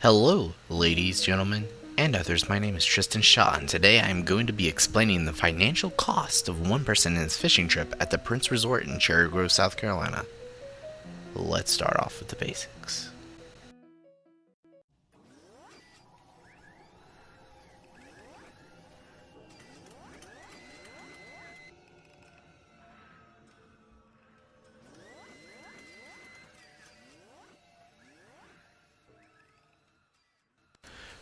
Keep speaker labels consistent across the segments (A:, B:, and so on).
A: Hello, ladies, gentlemen, and others. My name is Tristan Shaw, and today I am going to be explaining the financial cost of one person and his fishing trip at the Prince Resort in Cherry Grove, South Carolina. Let's start off with the basics.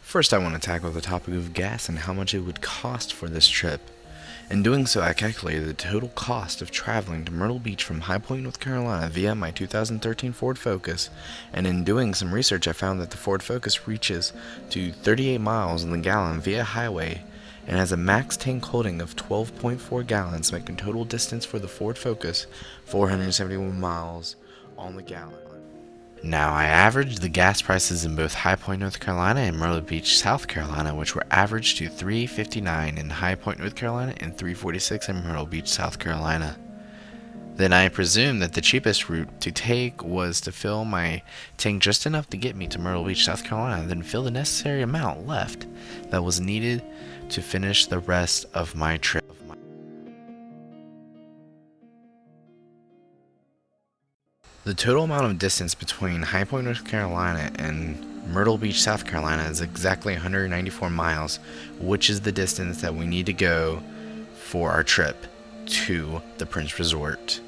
A: First, I want to tackle the topic of gas and how much it would cost for this trip. In doing so, I calculated the total cost of traveling to Myrtle Beach from High Point, North Carolina via my 2013 Ford Focus, and in doing some research I found that the Ford Focus reaches to 38 miles in the gallon via highway and has a max tank holding of 12.4 gallons, making total distance for the Ford Focus 471 miles on the gallon. Now, I averaged the gas prices in both High Point, North Carolina and Myrtle Beach, South Carolina, which were averaged to $3.59 in High Point, North Carolina and $3.46 in Myrtle Beach, South Carolina. Then I presumed that the cheapest route to take was to fill my tank just enough to get me to Myrtle Beach, South Carolina, and then fill the necessary amount left that was needed to finish the rest of my trip. The total amount of distance between High Point, North Carolina and Myrtle Beach, South Carolina is exactly 194 miles, which is the distance that we need to go for our trip to the Prince Resort.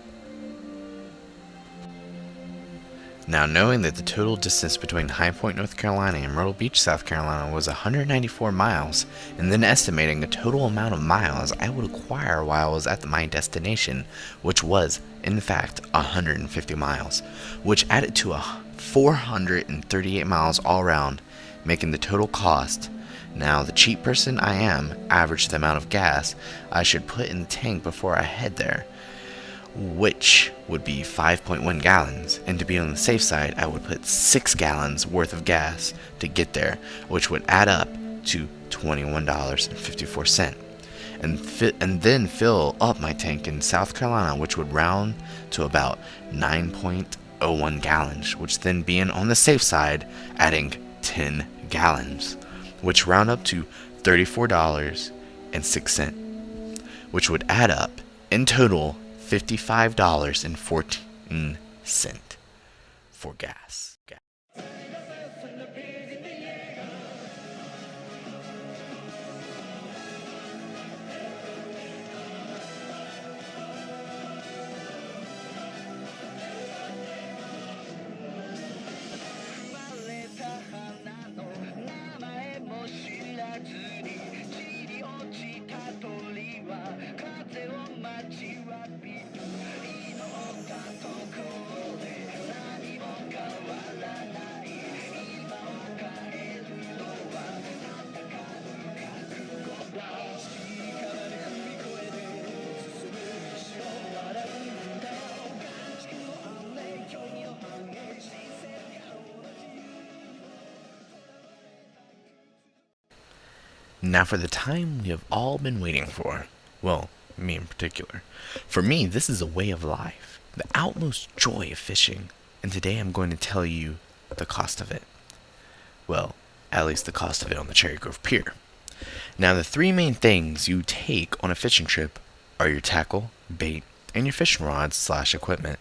A: Now, knowing that the total distance between High Point, North Carolina and Myrtle Beach, South Carolina was 194 miles, and then estimating the total amount of miles I would acquire while I was at my destination, which was, in fact, 150 miles, which added to 438 miles all around, making the total cost. Now, the cheap person I am, average the amount of gas I should put in the tank before I head there, which would be 5.1 gallons, and to be on the safe side, I would put 6 gallons worth of gas to get there, which would add up to $21.54, and then fill up my tank in South Carolina, which would round to about 9.01 gallons, which then being on the safe side, adding 10 gallons, which round up to $34.06, which would add up in total $55.14 for gas. Now for the time we have all been waiting for. Well, me in particular. For me, this is a way of life, the utmost joy of fishing, and today I'm going to tell you the cost of it. Well, at least the cost of it on the Cherry Grove Pier. Now, the three main things you take on a fishing trip are your tackle, bait, and your fishing rods/equipment.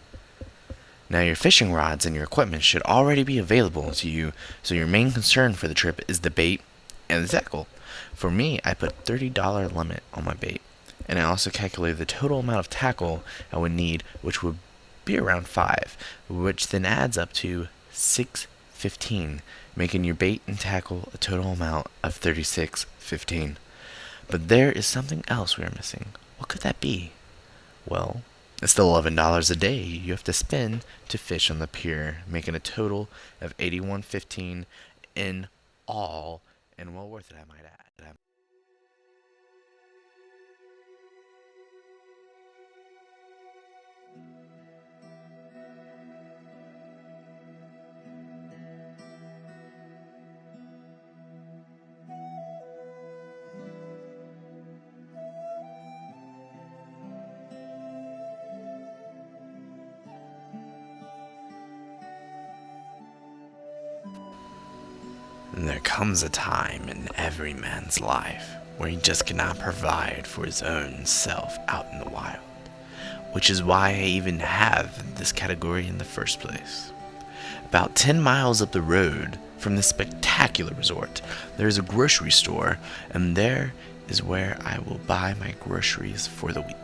A: Now, your fishing rods and your equipment should already be available to you, so your main concern for the trip is the bait and the tackle. For me, I put $30 limit on my bait, and I also calculated the total amount of tackle I would need, which would be around 5, which then adds up to $6.15, making your bait and tackle a total amount of $36.15. But there is something else we are missing. What could that be? Well, it's the $11 a day you have to spend to fish on the pier, making a total of $81.15 in all, and well worth it, I might add. There comes a time in every man's life where he just cannot provide for his own self out in the wild, which is why I even have this category in the first place. About 10 miles up the road from this spectacular resort, there is a grocery store, and there is where I will buy my groceries for the week.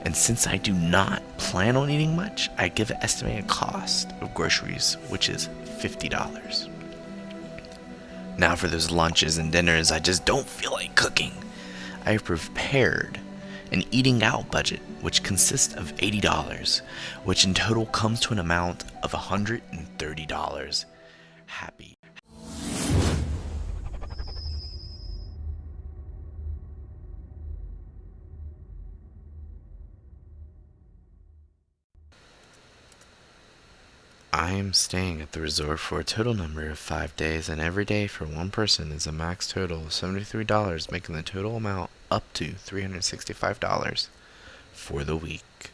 A: And since I do not plan on eating much, I give an estimated cost of groceries, which is $50. Now for those lunches and dinners I just don't feel like cooking, I have prepared an eating out budget which consists of $80, which in total comes to an amount of $130. Happy. I am staying at the resort for a total number of 5 days, and every day for one person is a max total of $73, making the total amount up to $365 for the week.